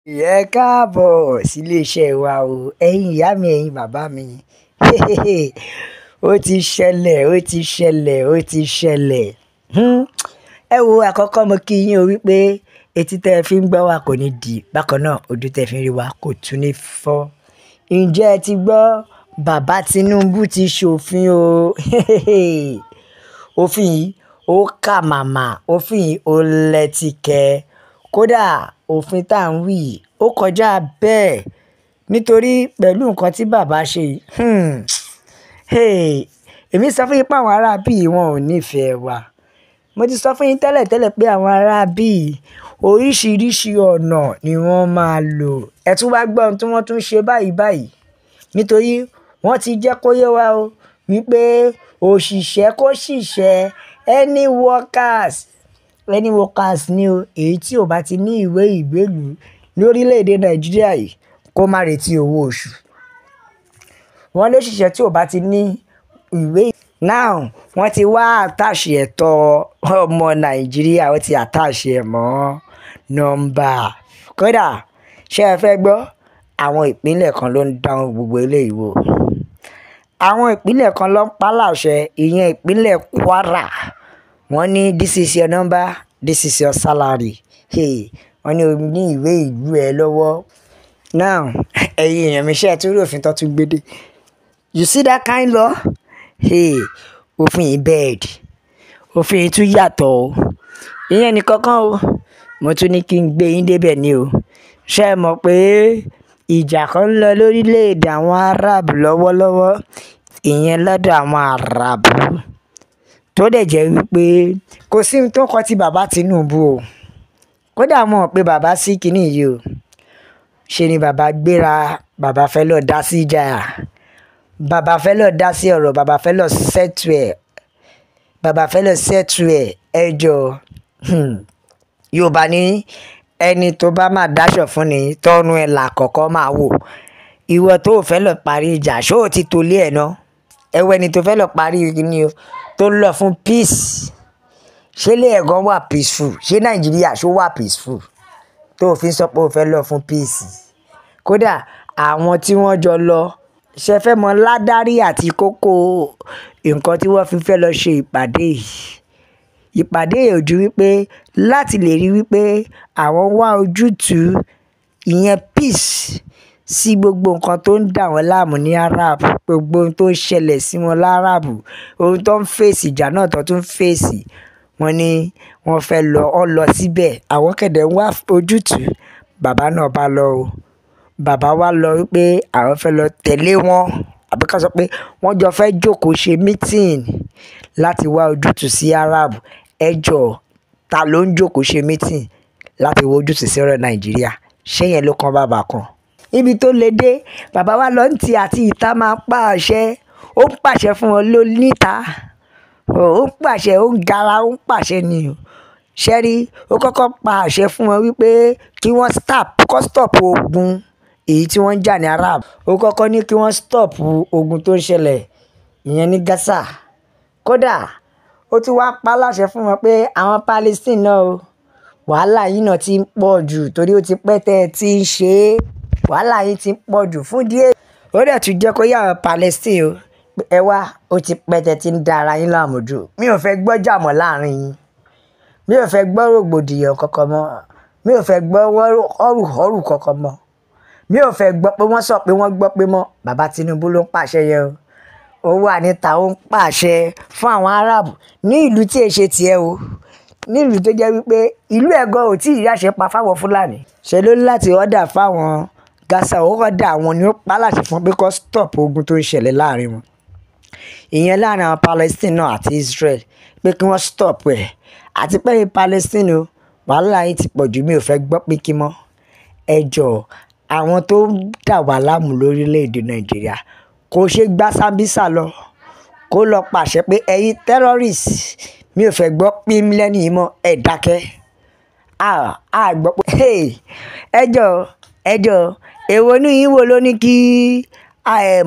Ẹ káàbọ̀ sílé iṣẹ́ wa o, ẹ̀yin ìyá mi, ẹ̀yin bàbá mi. Ó ti ṣẹlẹ̀, ó ti ṣẹlẹ̀, ó ti ṣẹlẹ̀. Ẹ wo àkọ́kọ́ mo kí yín o wípé etí tẹ́ ẹ fi ń gbọ́ wa kò ní di, bákan náà ojú tẹ́ ẹ fi ń rí wa kò tún ní fọ́. Ǹjẹ́ ẹ ti gbọ́ bàbá Tinubu ti ṣòfin o? Òfin yìí ó kà màmá, òfin yìí ó lẹ́tìkẹ́. Kódà òfin tá à ń wí yìí ó kọjá bẹ́ẹ̀ nítorí pẹ̀lú nǹkan tí bàbá ṣe yìí. Èmi sọ fún yín pé àwọn ará bí wọn ò nífẹ̀ẹ́ wa. Mo ti sọ fún yín tẹ́lẹ̀ pé àwọn ará bí oríṣiríṣi ọ̀nà ni wọ́n máa lò. Ẹ tún wá gbọ́ ohun tí wọ́n tún ṣe báyìí nítorí wọ́n ti jẹ́ kó yé wa o wípé òṣìṣẹ́ kó ṣìṣẹ́ any workers ni o, èyí tí ò bá ti ní ìwé ìgbélùú lórílẹ̀‐èdè Nàìjíríà yìí kó má retí owó oṣù. Wọ́n lóṣìṣẹ́ tí ò bá ti ní ìwé now wọ́n ti wá àtàṣe ẹ̀tọ́ ọmọ Nàìjíríà, wọ́n ti àtàṣe ẹ̀ mọ́ nọ́mbà. Kódà ṣé ẹ fẹ́ gbọ́ àwọn ìpínlẹ̀ kan ló ń dáhùn gbogbo eléyìí wò. Àwọn ìpínlẹ̀ kan ló ń pa láṣẹ, ìyẹn ìpínlẹ̀ Kwara. Wọ́n ní this is your number, this is your salary. Wọ́n ní o ní ìwé ìlú ẹ lọ́wọ́. Now ẹ̀yin èèyàn mi ṣe ẹ tún rí òfin tó tún gbé dé. You see that kind law? Òfin yìí bẹ́ẹ̀dì, òfin yìí tún yàtọ̀ o. Ìyẹn ní kankan o, mo tún ní kí n gbé yín débẹ̀ ni o. Ṣé ẹ mọ̀ pé ìjà kan ń lọ lórílẹ̀‐èdè àwọn Arab lọ́wọ́lọ́wọ́, ìyẹn lọ́dọ̀ àwọn Arab tó dẹ̀ jẹ́ wípé kò sí ohun tó kọ ti bàbá Tinubu o. Kódà mọ̀ pé bàbá sí kinní yìí o. Ṣe ni bàbá gbéra, bàbá fẹ́ lọ dá sí ìjà, bàbá fẹ́ lọ dá sí ọ̀rọ̀, bàbá fẹ́ lọ settle ẹ̀, ẹjọ́. Yorùbá ní ẹni tó bá máa dáṣọ fún ni tọ́nu ẹ̀ làkọ́kọ́ máa wò. Ìwọ tó fẹ́ lọ parí ìjà ṣó o ti tolé ẹ̀ náà? Ẹwẹ́ ni tó fẹ́ lọ parí kinní o tó lọ fún peace. Ṣé ilé ẹ̀gán wà peaceful? Ṣé Nàìjíríà ṣó wà peaceful tó fi sọ pé o fẹ́ lọ fún peace? Kódà àwọn tí wọ́n jọ lọ ṣe fẹ́ mọ ládárí àti kókó nǹkan tí wọ́n fi fẹ́ lọ ṣe ìpàdé yìí. Ìpàdé yìí ò ju wípé láti lè rí wípé àwọn wá ojútùú, ìyẹn peace sí gbogbo nǹkan tó ń dà wọ́n láàmú ní Arab, gbogbo ohun tó ń ṣẹlẹ̀ sí wọn láràbù, ohun tó ń fèsì ìjà náà tó tún fèsì. Wọ́n ní wọ́n fẹ́ lọ síbẹ̀, àwọn kẹ̀dẹ̀ ń wá ojútùú. Bàbá náà bá lọ o. Bàbá wa lọ wípé àwọn fẹ́ lọ tẹ̀lé wọn, àbí ká sọ pé wọ́n jọ fẹ́ jókòó ṣe meeting láti wá ojútùú sí Arab. Ẹjọ́ ta ló ń jókòó ṣe meeting láti wá ojútùú sí ọ̀rọ̀ Nàìjíríà? Ṣé yẹn ló kan bàbá kan? Ibi tó le dé, bàbá wa lọ ń ti àti ìta máa pàṣẹ, ó ń pàṣẹ fún wọn ló níta. Ó ń pàṣẹ, ó ń gara, ó ń pàṣẹ ni o. Ṣẹ́rí ó kọ́kọ́ pa àṣẹ fún wọn wípé kí wọ́n stop ogun èyí tí wọ́n ń jà ní Arab. Ó kọ́kọ́ ní kí wọ́n stop ogun tó ń ṣẹlẹ̀ ìyẹn ní Gaza. Kódà ó tún wá pa láṣẹ fún wọn pé àwọn Palestine náà o, wàhálà yìí náà ti ń pọ̀ jù torí ó ti pẹ́ tẹ́ ẹ ti ń ṣe é. Wàhálà yìí ti ń pọ̀ jù fún díẹ̀. Ó dẹ̀ tún jẹ́ kó yà àwọn Palestine o, ẹ wá ó ti pẹ́ tẹ́ ti ń da ara yín láàmú jù. Mi ò fẹ́ gbọ́ jà mọ́ láàrin yín. Mi ò fẹ́ gbọ́ rògbòdìyàn kankan mọ́. Mi ò fẹ́ gbọ́ ọ̀rù kankan mọ́. Mi ò fẹ́ gbọ́ pé wọ́n sọ pé wọ́n gbọ́ pé mọ́. Bàbá Tinubu ló ń pàṣẹ yẹn o. Ó wà níta ó ń pàṣẹ fún àwọn Arab ní ìlú tí èṣe tiẹ̀ o. Ní ìlú tó jẹ́ wípé ìlú ẹ̀gọ́ ò tí ì yáṣẹ pa fáwọn Fúlàní. Ṣé ló láti ọ̀dà fáwọn Gaza, ó ọ̀dà àwọn ni ó pa láṣẹ fún pé kó stop ogun tó ń ṣẹlẹ̀ láàrin wọn. Ìyẹn láàrin àwọn Palestine náà àti Israel pé kí wọ́n stop ẹ̀. Àti pé ní Palestine o, wàhálà yìí ti pọ̀ jù, mi ò fẹ́ gbọ́ pé kí mọ́. Ẹjọ́ àwọn tó ń dà wá láàmú lórílẹ̀‐èdè Nàìjíríà kò ṣe gbá Sambisa lọ kó lọ pàṣẹ pé ẹ̀yin terrorist, mi ò fẹ́ gbọ́ pín lẹ́nu yìí mọ́, ẹ̀ dákẹ́. A gbọ́ pé ẹjọ́ èwo ní yín wo ló ní kí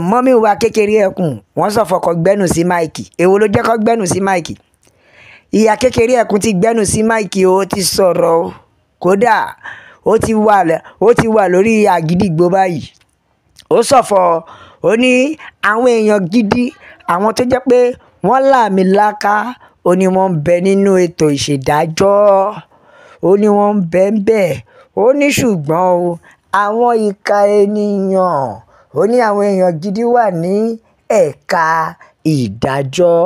mọ́mí wa kékeré ẹkùn wọ́n sọ fọkọ̀ gbẹ́nu sí máìkì? Èwo ló jẹ́ kó gbẹ́nu sí máìkì? Ìyá kékeré ẹkùn ti gbẹ́nu sí máìkì o, ti sọ̀rọ̀. Kódà ó ti wà lórí àgídìgbò báyìí. Ó ṣọ̀fọ̀, ó ní àwọn èèyàn gidi, àwọn tó jẹ́ pé wọ́n làmìlaka, ó ní wọ́n ń bẹ nínú ètò ìṣèdájọ́, ó ní wọ́n ń bẹ ń bẹ̀, ó ní ṣùgbọ́n o àwọn ìka ènìyàn, ó ní àwọn èèyàn gidi wà ní ẹ̀ka ìdájọ́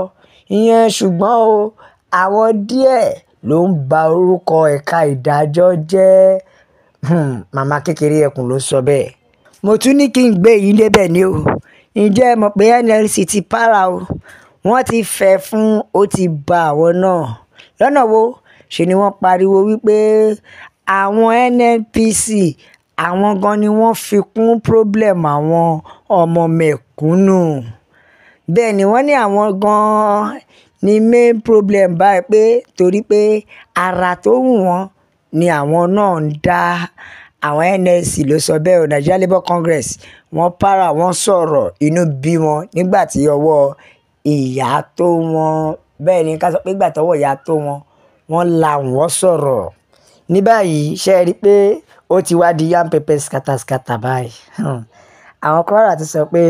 ìyẹn, ṣùgbọ́n o àwọn díẹ̀ ló ń ba orúkọ ẹ̀ka ìdájọ́ jẹ́. Màmá kékeré ẹkùn ló sọ bẹ́ẹ̀. Mo tún ní kí n gbé yín débẹ̀ ni o. Ǹjẹ́ ẹ mọ̀ pé NLC ti para o? Wọ́n ti fẹ́ fún, ó ti ba àwọn náà. Lọ́nà wo? Ṣe ni wọ́n pariwo wípé àwọn NNPC àwọn gan ni wọ́n fi kún problem àwọn ọmọ mẹ̀kúnnù. Bẹ́ẹ̀ ni wọ́n ní àwọn gan ni main problem báyìí pé torí pé ara tó wù wọ́n ni àwọn náà ń dá. Àwọn NLC ló sọ bẹ́ẹ̀ o, Nigeria Labour Congress. Wọ́n para, wọ́n sọ̀rọ̀, inú bí wọn nígbà tí ọwọ́ ìyá tó wọn. Bẹ́ẹ̀ ni ká sọ pé ìgbà tọ́wọ́ ìyá tó wọn, wọ́n la wọ́n sọ̀rọ̀. Ní báyìí ṣe rí pé ó ti wá di yam pepper scatter báyìí. Àwọn Kwara ti sọ pé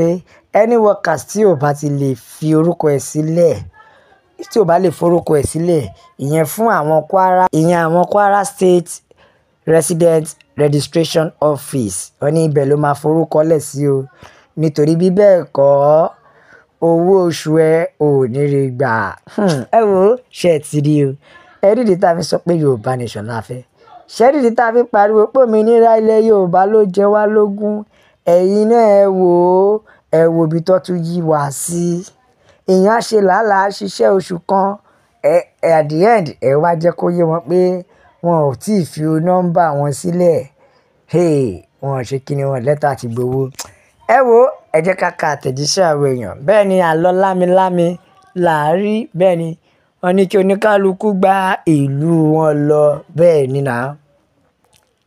any workers tí ò bá ti lè fi orúkọ ẹ̀ sílẹ̀, tí ò bá lè forúkọ ẹ̀ sílẹ̀, ìyẹn fún àwọn Kwara State Resident Registration Office, wọ́n ní ibẹ̀ ló máa forúkọ lẹ̀ sí o, nítorí bí bẹ́ẹ̀ kọ́ owó oṣù ẹ ò ní rí gbà. Ẹ wo ṣe ti rí o, ẹ rí ìdí tá a fi sọ pé Yorùbá nation la fẹ́, ṣe rí ìdí tá a fi pariwo pé òmìnira ilẹ̀ Yorùbá ló jẹ wá lógún. Ẹ̀yin náà ẹ wo ibi tó tún yí wá sí. Èèyàn á ṣe làálàá ṣiṣẹ́ oṣù kan, at the end ẹ wá jẹ́ kó yé wọn pé wọn ò tí ì fi nọ́mbà wọn sílẹ̀. Wọn ò ṣe kíni, wọn lẹ́tà àti gbowó. Ẹ wo ẹ jẹ́ ká ka àtẹ̀jíṣẹ́ àwọn èèyàn. Bẹ́ẹ̀ ni àlọ́ lámilámi làárí, bẹ́ẹ̀ ni wọ́n ní kí oníkálukú gba ìlú wọn lọ. Bẹ́ẹ̀ ni náà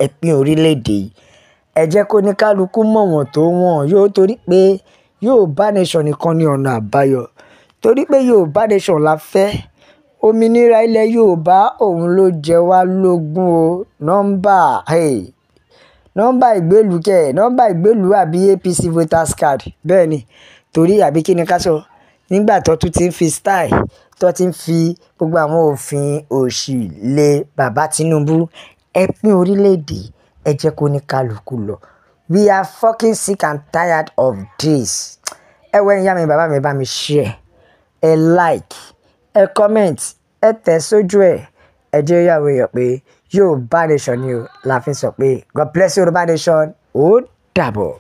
ẹ pín orílẹ̀-èdè yìí, ẹ jẹ́ kó oníkálukú mọ̀ wọ́n tó wọ́n yóò, torí pé Yorùbá nation nìkan ni ọ̀nà àbáyọ, torí pé Yorùbá nation la fẹ́. Òmìnira ilẹ̀ Yorùbá òun ló jẹ wá lógún o. Nọ́mbà ìgbélú nọ́mbà ìgbélú àbí APC voters card. Bẹ́ẹ̀ ni, torí àbí kí ni ká sọ, nígbà tó tún ti ń fi style, tó ti ń fi gbogbo àwọn òfin òṣì lé bàbá Tinubu. Ẹ pín orílẹ̀-èdè, ẹ jẹ́ kó ní kálukú lọ. We are fucking sick and tired of this. Ẹ wọ ẹ̀yà mi, bàbá mi, bá mi share, ẹ like, ẹ comment, ẹ tẹ̀ sójú ẹ̀. Ẹ jẹ́ ìyàwó èèyàn pé Yorùbá nation ni o, la fi sọ pé God bless Yorùbá nation. Ó dàbọ̀.